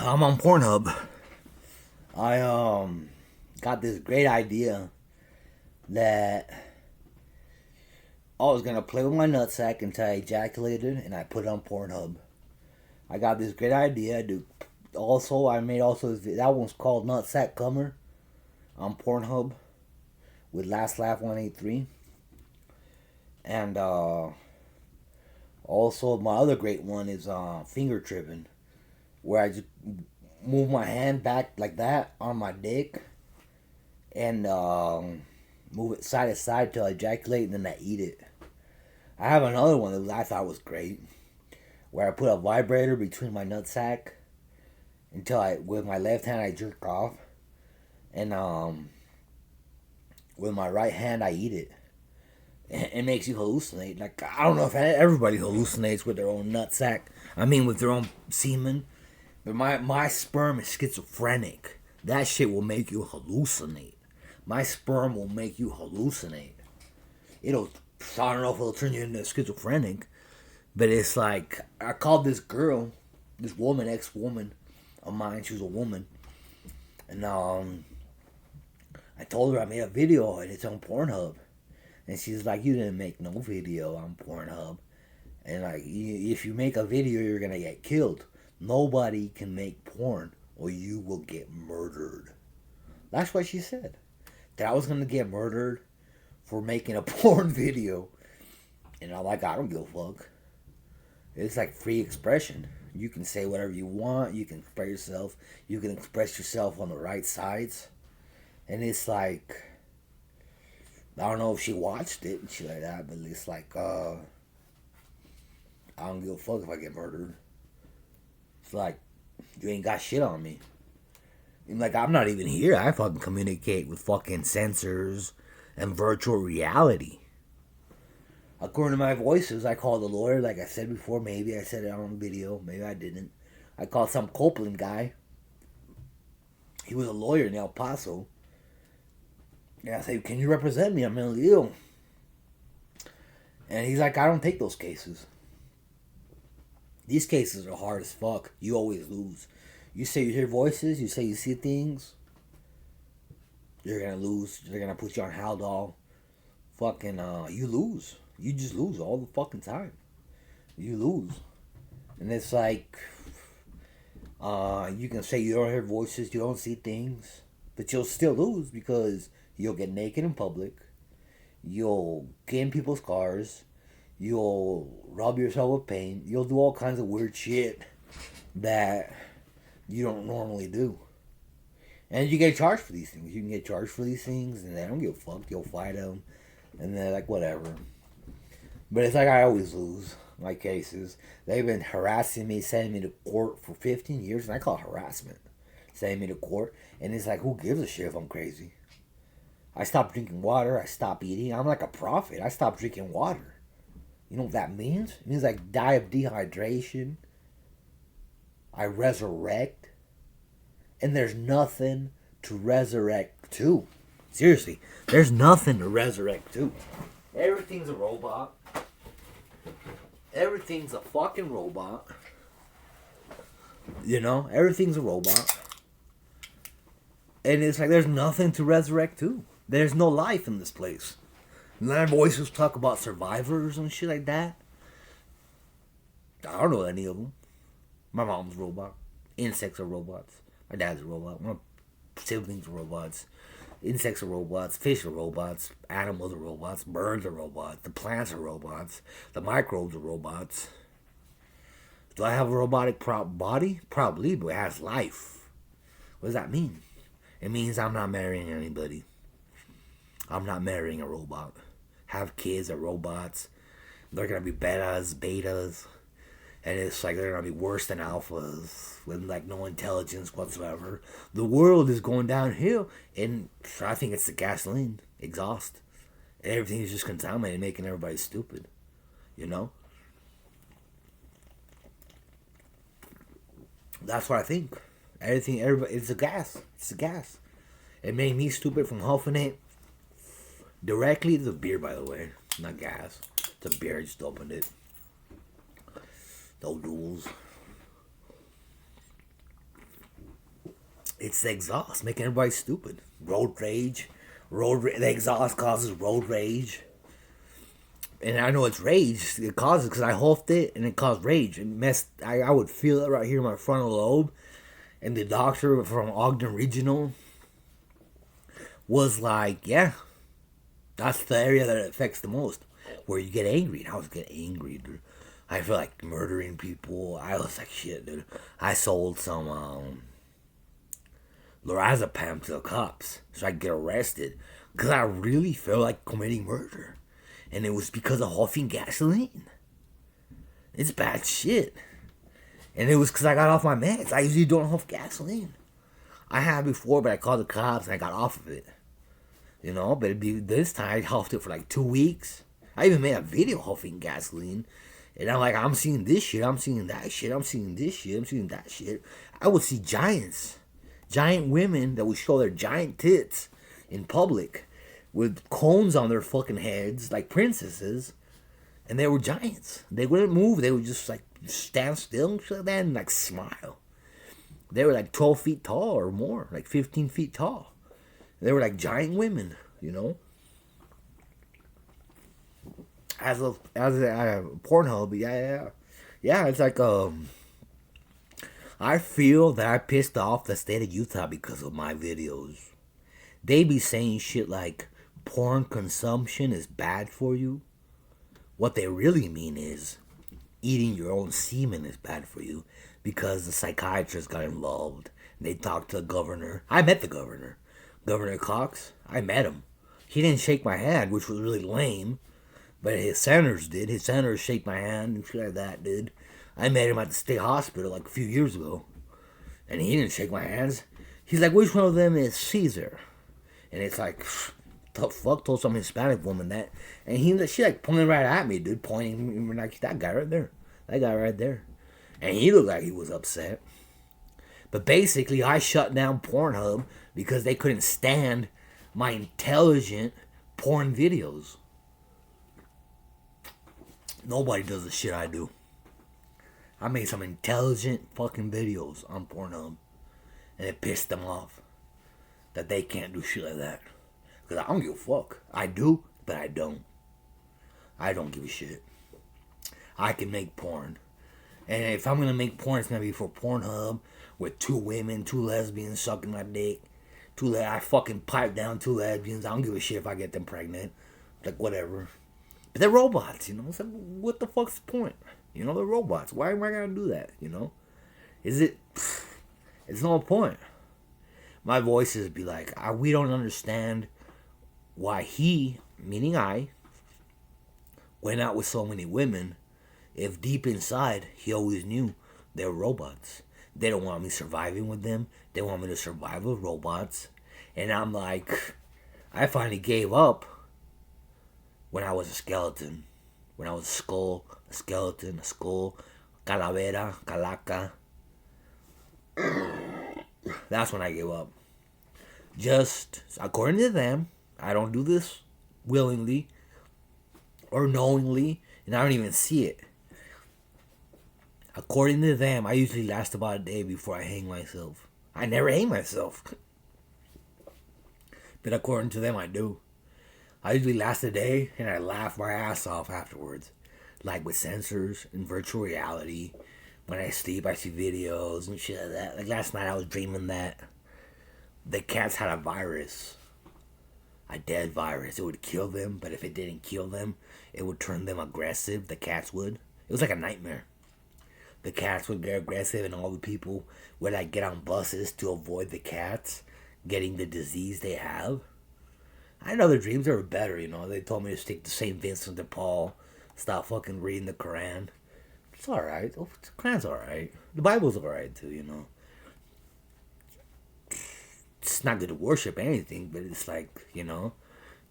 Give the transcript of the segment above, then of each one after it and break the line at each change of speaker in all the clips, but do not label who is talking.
I'm on Pornhub. I got this great idea that I was gonna play with my nutsack until I ejaculated, and I put it on Pornhub. I got this great idea, dude. Also, I made that one's called Nutsack Comer on Pornhub with Last Laugh 183, and also my other great one is finger tripping, where I just move my hand back like that on my dick and move it side to side till I ejaculate, and then I eat it. I have another one that I thought was great, where I put a vibrator between my nutsack until with my left hand I jerk off, and with my right hand I eat it. It makes you hallucinate. Like, I don't know if everybody hallucinates with their own nutsack. I mean, with their own semen. But my sperm is schizophrenic. That shit will make you hallucinate. My sperm will make you hallucinate. I don't know if it'll turn you into schizophrenic, but it's like, I called this girl, this woman, ex-woman of mine, she was a woman, and I told her I made a video and it's on Pornhub. And she's like, you didn't make no video on Pornhub. And like, if you make a video, you're gonna get killed. Nobody can make porn or you will get murdered. That's what she said. That I was gonna get murdered for making a porn video. And I'm like, I don't give a fuck. It's like free expression. You can say whatever you want. You can express yourself. You can express yourself on the right sides. And it's like, I don't know if she watched it and shit like that, but it's like, I don't give a fuck if I get murdered. It's like, you ain't got shit on me. And like, I'm not even here. I fucking communicate with fucking sensors and virtual reality. According to my voices, I called a lawyer, like I said before. Maybe I said it on video. Maybe I didn't. I called some Copeland guy. He was a lawyer in El Paso. And I said, can you represent me? I'm mentally ill. And he's like, I don't take those cases. These cases are hard as fuck. You always lose. You say you hear voices, you say you see things, you're gonna lose. They're gonna put you on Haldol. Fucking, you lose. You just lose all the fucking time. You lose. And it's like, you can say you don't hear voices, you don't see things, but you'll still lose because you'll get naked in public, you'll get in people's cars, you'll rub yourself with paint, you'll do all kinds of weird shit that you don't normally do. And you get charged for these things. You can get charged for these things, and they don't give a fuck. You'll fight them, and they're like, whatever. But it's like I always lose my cases. They've been harassing me, sending me to court for 15 years, and I call it harassment. Sending me to court, and it's like, who gives a shit if I'm crazy? I stopped drinking water. I stopped eating. I'm like a prophet. I stopped drinking water. You know what that means? It means I die of dehydration. I resurrect. And there's nothing to resurrect to. Seriously, there's nothing to resurrect to. Everything's a robot. Everything's a fucking robot. You know, everything's a robot. And it's like there's nothing to resurrect to. There's no life in this place. And then voices talk about survivors and shit like that. I don't know any of them. My mom's a robot. Insects are robots. My dad's a robot. My siblings are robots. Insects are robots. Fish are robots. Animals are robots. Birds are robots. The plants are robots. The microbes are robots. Do I have a robotic body? Probably, but it has life. What does that mean? It means I'm not marrying anybody. I'm not marrying a robot. Have kids are robots. They're gonna be betas. And it's like they're gonna be worse than alphas with like no intelligence whatsoever. The world is going downhill, and I think it's the gasoline exhaust. Everything is just contaminated, making everybody stupid. You know? That's what I think. Everybody, it's a gas. It's a gas. It made me stupid from huffing it directly. It's a beer, by the way, not gas. It's a beer. I just opened it. No duels. It's the exhaust making everybody stupid. Road rage. The exhaust causes road rage. And I know it's rage. It causes because I huffed it and it caused rage. I would feel it right here in my frontal lobe. And the doctor from Ogden Regional was like, yeah, that's the area that it affects the most. Where you get angry. And I was getting angry, dude. I feel like murdering people. I was like, shit, dude. I sold some lorazepam to the cops so I could get arrested. Because I really felt like committing murder. And it was because of huffing gasoline. It's bad shit. And it was because I got off my meds. I usually don't huff gasoline. I had before, but I called the cops and I got off of it. You know, but this time I huffed it for like 2 weeks. I even made a video huffing gasoline. And I'm like, I'm seeing this shit, I'm seeing that shit, I'm seeing this shit, I'm seeing that shit. I would see giants. Giant women that would show their giant tits in public with cones on their fucking heads like princesses. And they were giants. They wouldn't move. They would just like stand still and shit like that and like smile. They were like 12 feet tall or more, like 15 feet tall. They were like giant women, you know. As a Pornhub, yeah. It's like I feel that I pissed off the state of Utah because of my videos. They be saying shit like porn consumption is bad for you. What they really mean is eating your own semen is bad for you because the psychiatrist got involved. They talked to the governor. I met the governor. Governor Cox, I met him. He didn't shake my hand, which was really lame. But his senators did. His senators shake my hand and shit like that, dude. I met him at the state hospital like a few years ago. And he didn't shake my hands. He's like, which one of them is Caesar? And it's like, the fuck told some Hispanic woman that. And she like pointing right at me, dude. Pointing like, that guy right there. That guy right there. And he looked like he was upset. But basically, I shut down Pornhub because they couldn't stand my intelligent porn videos. Nobody does the shit I do. I made some intelligent fucking videos on Pornhub. And it pissed them off. That they can't do shit like that. Because I don't give a fuck. I do, but I don't. I don't give a shit. I can make porn. And if I'm going to make porn, it's going to be for Pornhub. With 2 women, 2 lesbians sucking my dick. I fucking pipe down 2 lesbians. I don't give a shit if I get them pregnant. Like, whatever. But they're robots, you know? It's like, what the fuck's the point? You know, they're robots. Why am I gonna do that, you know? It's no point. My voices be like, we don't understand why he, meaning I, went out with so many women if deep inside he always knew they were robots. They don't want me surviving with them. They want me to survive with robots. And I'm like, I finally gave up when I was a skeleton. When I was a skull, a skeleton, a skull, calavera, calaca. That's when I gave up. Just according to them, I don't do this willingly or knowingly, and I don't even see it. According to them, I usually last about a day before I hang myself. I never hang myself. But according to them, I do. I usually last a day, and I laugh my ass off afterwards. Like with sensors and virtual reality. When I sleep, I see videos and shit like that. Like last night, I was dreaming that the cats had a virus. A dead virus. It would kill them, but if it didn't kill them, it would turn them aggressive. The cats would. It was like a nightmare. The cats would get aggressive, and all the people would like get on buses to avoid the cats getting the disease they have. I know the dreams are better, you know. They told me to stick to St. Vincent de Paul. Stop fucking reading the Quran. It's alright. The Quran's alright. The Bible's alright too, you know. It's not good to worship anything, but it's like, you know.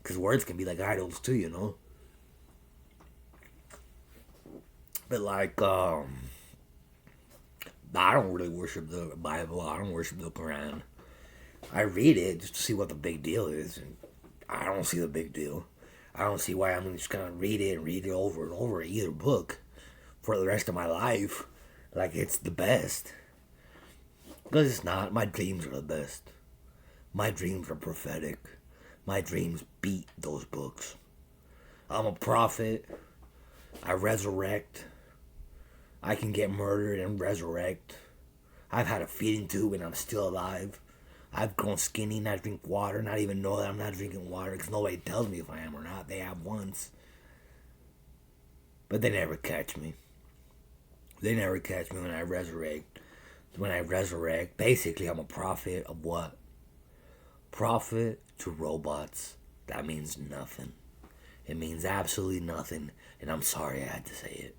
Because words can be like idols too, you know. But like, I don't really worship the Bible. I don't worship the Quran. I read it just to see what the big deal is. And I don't see the big deal. I don't see why I'm just going to read it over and over, either book, for the rest of my life. Like it's the best. Because it's not. My dreams are the best. My dreams are prophetic. My dreams beat those books. I'm a prophet. I resurrect. I can get murdered and resurrect. I've had a feeding tube and I'm still alive. I've grown skinny and I drink water and I even know that I'm not drinking water because nobody tells me if I am or not. They have once. But they never catch me. They never catch me when I resurrect. When I resurrect, basically I'm a prophet of what? Prophet to robots. That means nothing. It means absolutely nothing. And I'm sorry I had to say it.